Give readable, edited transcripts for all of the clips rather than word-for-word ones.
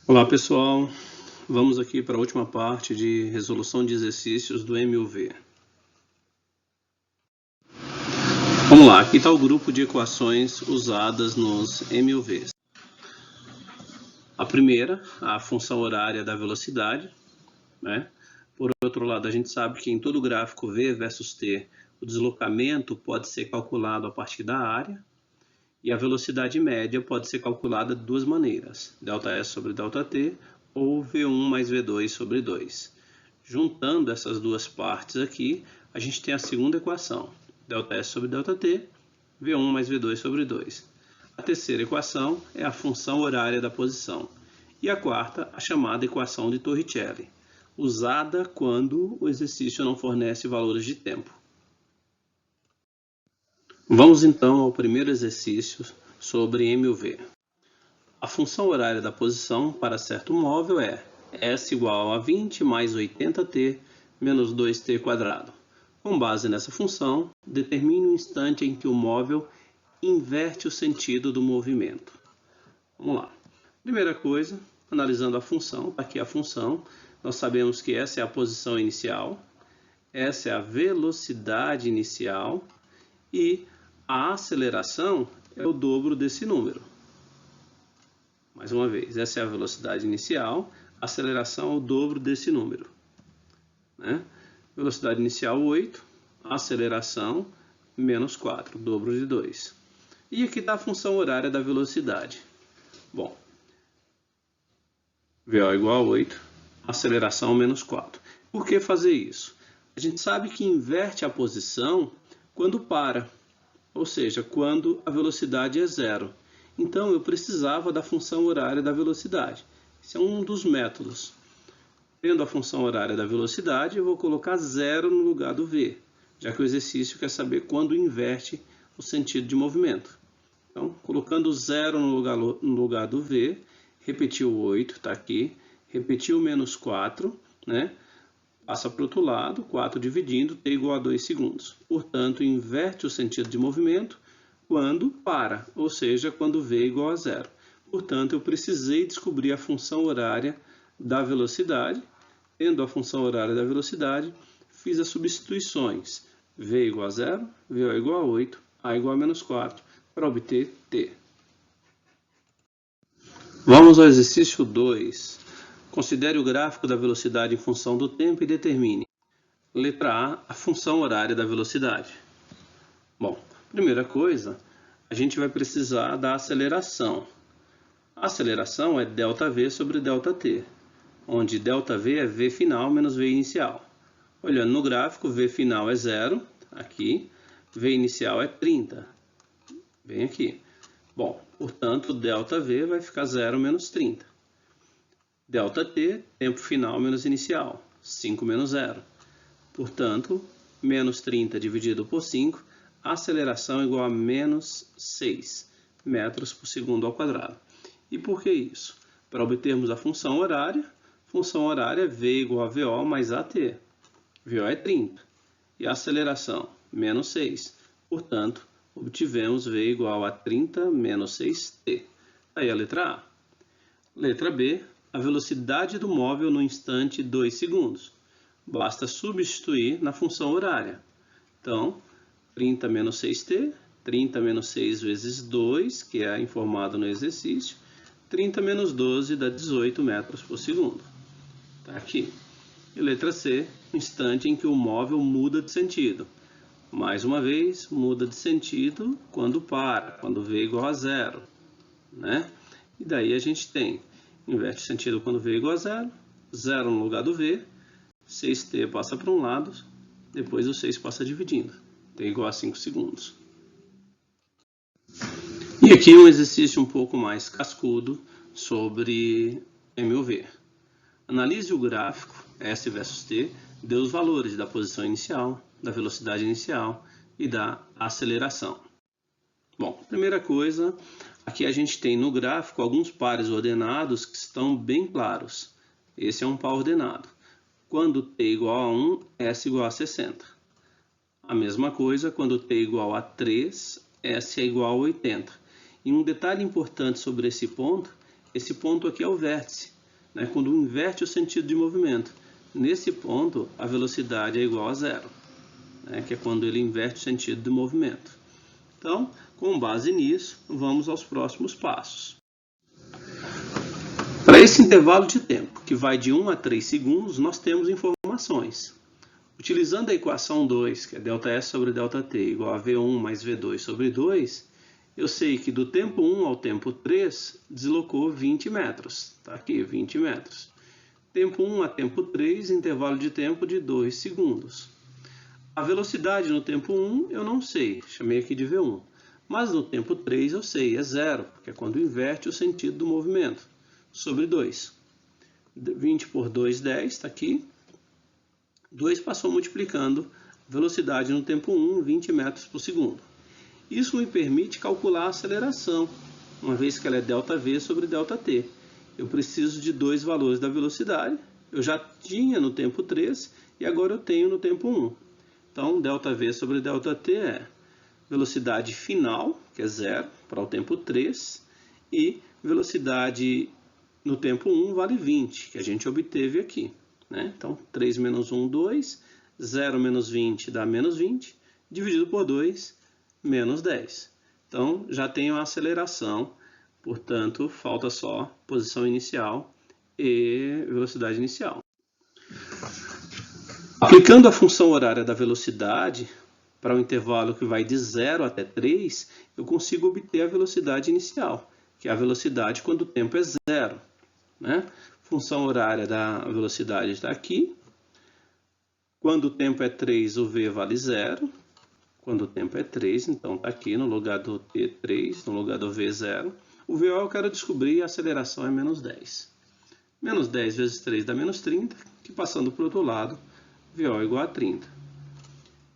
Olá pessoal, vamos aqui para a última parte de resolução de exercícios do MUV. Vamos lá, aqui está o grupo de equações usadas nos MUVs. A primeira, a função horária da velocidade, né? Por outro lado, a gente sabe que em todo gráfico V versus T, o deslocamento pode ser calculado a partir da área, e a velocidade média pode ser calculada de duas maneiras, ΔS sobre ΔT ou V1 mais V2 sobre 2. Juntando essas duas partes aqui, a gente tem a segunda equação, ΔS sobre ΔT, V1 mais V2 sobre 2. A terceira equação é a função horária da posição. E a quarta, a chamada equação de Torricelli, usada quando o exercício não fornece valores de tempo. Vamos então ao primeiro exercício sobre MUV. A função horária da posição para certo móvel é S igual a 20 mais 80t menos 2t quadrado. Com base nessa função, determine o instante em que o móvel inverte o sentido do movimento. Vamos lá. Primeira coisa, analisando a função, aqui a função, nós sabemos que essa é a posição inicial, essa é a velocidade inicial e a aceleração é o dobro desse número. Mais uma vez, essa é a velocidade inicial, a aceleração é o dobro desse número. Né? Velocidade inicial 8, aceleração menos 4, dobro de 2. E aqui está a função horária da velocidade. Bom, VO igual a 8, aceleração menos 4. Por que fazer isso? A gente sabe que inverte a posição quando para. Ou seja, quando a velocidade é zero. Então, eu precisava da função horária da velocidade. Esse é um dos métodos. Tendo a função horária da velocidade, eu vou colocar zero no lugar do V, já que o exercício quer saber quando inverte o sentido de movimento. Então, colocando zero no lugar do V, repetiu o 8, está aqui, repetiu o menos 4, né? Passa para o outro lado, 4 dividindo, t igual a 2 segundos. Portanto, inverte o sentido de movimento quando para, ou seja, quando v é igual a zero. Portanto, eu precisei descobrir a função horária da velocidade. Tendo a função horária da velocidade, fiz as substituições. V igual a zero, VO igual a 8, A igual a menos 4, para obter t. Vamos ao exercício 2. Considere o gráfico da velocidade em função do tempo e determine. Letra A função horária da velocidade. Bom, primeira coisa, a gente vai precisar da aceleração. A aceleração é ΔV sobre ΔT, onde ΔV é V final menos V inicial. Olhando no gráfico, V final é 0, aqui, V inicial é 30, bem aqui. Bom, portanto, ΔV vai ficar 0 menos 30. ΔT, tempo final menos inicial, 5 menos 0. Portanto, menos 30 dividido por 5, a aceleração é igual a menos 6 metros por segundo ao quadrado. E por que isso? Para obtermos a função horária é V igual a VO mais AT. VO é 30. E a aceleração, menos 6. Portanto, obtivemos V igual a 30 menos 6t. Aí a letra A. Letra B. A velocidade do móvel no instante 2 segundos. Basta substituir na função horária. Então, 30 menos 6t, 30 menos 6 vezes 2, que é informado no exercício, 30 menos 12 dá 18 metros por segundo. Está aqui. E letra C, instante em que o móvel muda de sentido. Mais uma vez, muda de sentido quando para, quando V é igual a zero. Né? E daí a gente tem inverte o sentido quando V é igual a zero, 0 no lugar do V, 6t passa para um lado, depois o 6 passa dividindo, t é igual a 5 segundos. E aqui um exercício um pouco mais cascudo sobre MUV. Analise o gráfico S versus T, dê os valores da posição inicial, da velocidade inicial e da aceleração. Bom, primeira coisa, aqui a gente tem no gráfico alguns pares ordenados que estão bem claros. Esse é um par ordenado. Quando t igual a 1, S igual a 60. A mesma coisa quando t igual a 3, S é igual a 80. E um detalhe importante sobre esse ponto aqui é o vértice. né, quando inverte o sentido de movimento. Nesse ponto, a velocidade é igual a zero, né, que é quando ele inverte o sentido do movimento. Então, com base nisso, vamos aos próximos passos. Para esse intervalo de tempo, que vai de 1 a 3 segundos, nós temos informações. Utilizando a equação 2, que é ΔS sobre ΔT igual a V1 mais V2 sobre 2, eu sei que do tempo 1 ao tempo 3 deslocou 20 metros. Está aqui, 20 metros. Tempo 1 a tempo 3, intervalo de tempo de 2 segundos. A velocidade no tempo 1 eu não sei, chamei aqui de V1. Mas no tempo 3 eu sei, é zero, porque é quando inverte o sentido do movimento, sobre 2. 20 por 2, 10, está aqui. 2 passou multiplicando a velocidade no tempo 1, 20 metros por segundo. Isso me permite calcular a aceleração, uma vez que ela é ΔV sobre ΔT. Eu preciso de dois valores da velocidade, eu já tinha no tempo 3 e agora eu tenho no tempo 1. Então, ΔV sobre ΔT é velocidade final, que é zero, para o tempo 3, e velocidade no tempo 1 vale 20, que a gente obteve aqui, né? Então, 3 menos 1, 2, 0 menos 20 dá menos 20, dividido por 2, menos 10. Então, já tenho a aceleração, portanto, falta só posição inicial e velocidade inicial. Aplicando a função horária da velocidade para o intervalo que vai de 0 até 3, eu consigo obter a velocidade inicial, que é a velocidade quando o tempo é zero, né? Função horária da velocidade está aqui. Quando o tempo é 3, o V vale 0. Quando o tempo é 3, então está aqui no lugar do T 3, no lugar do V 0. O VO eu quero descobrir e a aceleração é menos 10. Menos 10 vezes 3 dá menos 30, que passando para o outro lado, VO é igual a 30.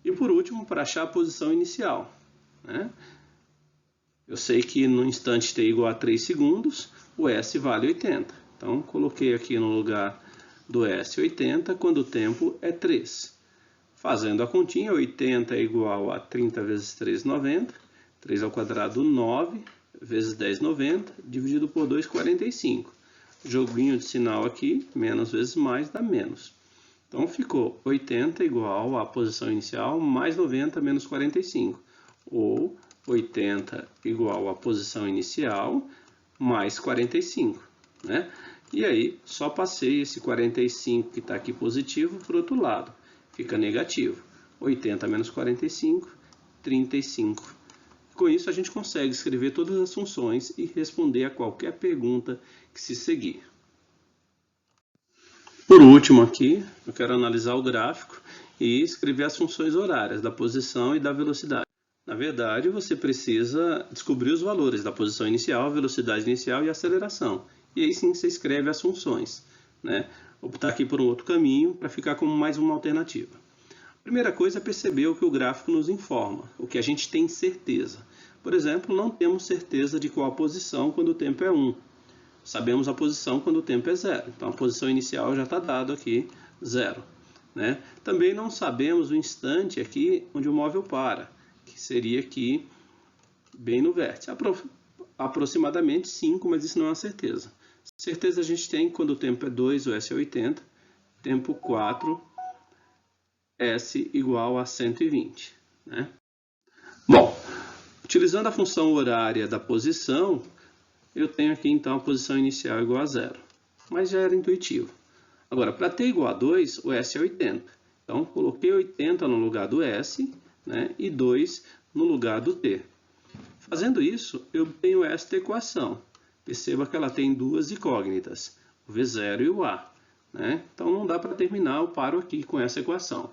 E por último, para achar a posição inicial, né? Eu sei que no instante t igual a 3 segundos, o S vale 80. Então, coloquei aqui no lugar do S 80, quando o tempo é 3. Fazendo a continha, 80 é igual a 30 vezes 3, 90. 3 ao quadrado, 9, vezes 10, 90, dividido por 2, 45. Joguinho de sinal aqui, menos vezes mais, dá menos. Então, ficou 80 igual à posição inicial, mais 90 menos 45. Ou 80 igual à posição inicial, mais 45. Né? E aí, só passei esse 45 que está aqui positivo para o outro lado. Fica negativo. 80 menos 45, 35. Com isso, a gente consegue escrever todas as funções e responder a qualquer pergunta que se seguir. Por último aqui, eu quero analisar o gráfico e escrever as funções horárias da posição e da velocidade. Na verdade, você precisa descobrir os valores da posição inicial, velocidade inicial e aceleração. E aí sim você escreve as funções, né? Optar aqui por um outro caminho para ficar como mais uma alternativa. A primeira coisa é perceber o que o gráfico nos informa, o que a gente tem certeza. Por exemplo, não temos certeza de qual a posição quando o tempo é 1. Sabemos a posição quando o tempo é 0. Então, a posição inicial já está dado aqui, 0. Né? Também não sabemos o instante aqui onde o móvel para, que seria aqui bem no vértice. Aproximadamente 5, mas isso não é uma certeza. Certeza a gente tem quando o tempo é 2, o S é 80. Tempo 4, S igual a 120. Né? Bom, utilizando a função horária da posição, eu tenho aqui então a posição inicial igual a 0. Mas já era intuitivo. Agora, para t igual a 2, o S é 80. Então, coloquei 80 no lugar do S, né, e 2 no lugar do t. Fazendo isso, eu tenho esta equação. Perceba que ela tem duas incógnitas, o V0 e o A. Né? Então, não dá para terminar, eu paro aqui com essa equação.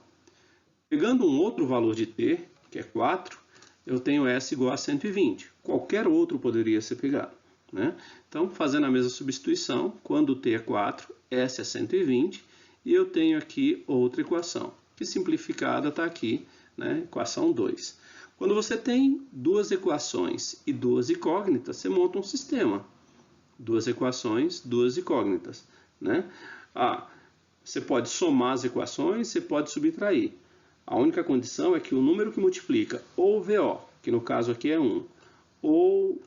Pegando um outro valor de t, que é 4, eu tenho S igual a 120. Qualquer outro poderia ser pegado. Né? Então, fazendo a mesma substituição, quando t é 4, S é 120, e eu tenho aqui outra equação, que simplificada está aqui, né? Equação 2. Quando você tem duas equações e duas incógnitas, você monta um sistema. Duas equações, duas incógnitas. Né? Você pode somar as equações, você pode subtrair. A única condição é que o número que multiplica ou o VO, que no caso aqui é 1, ou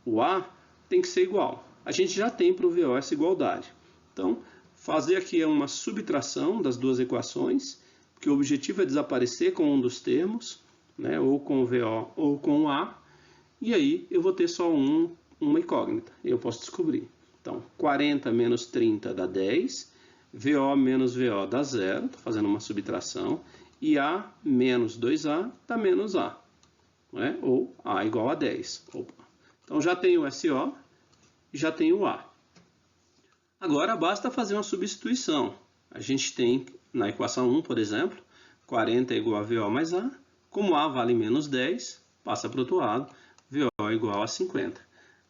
o A, tem que ser igual. A gente já tem para o VO essa igualdade. Então, fazer aqui é uma subtração das duas equações, porque o objetivo é desaparecer com um dos termos, né, ou com o VO ou com o A, e aí eu vou ter só uma incógnita, eu posso descobrir. Então, 40 menos 30 dá 10, VO menos VO dá 0, estou fazendo uma subtração, e A menos 2A dá menos A, né? Ou A igual a 10. Opa. Então, já tenho o SO e já tenho o A. Agora, basta fazer uma substituição. A gente tem, na equação 1, por exemplo, 40 é igual a VO mais A. Como A vale menos 10, passa para o outro lado, VO é igual a 50.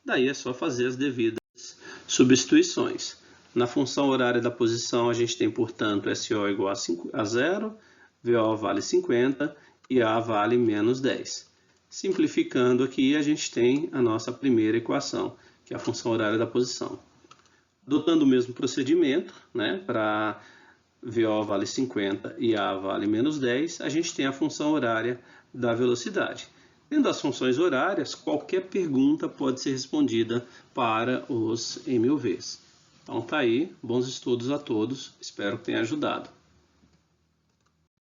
Daí é só fazer as devidas substituições. Na função horária da posição, a gente tem, portanto, SO igual a 0, VO vale 50 e A vale menos 10. Simplificando aqui, a gente tem a nossa primeira equação, que é a função horária da posição. Adotando o mesmo procedimento, né, para VO vale 50 e A vale menos 10, a gente tem a função horária da velocidade. Tendo as funções horárias, qualquer pergunta pode ser respondida para os MUVs. Então tá aí, bons estudos a todos, espero que tenha ajudado.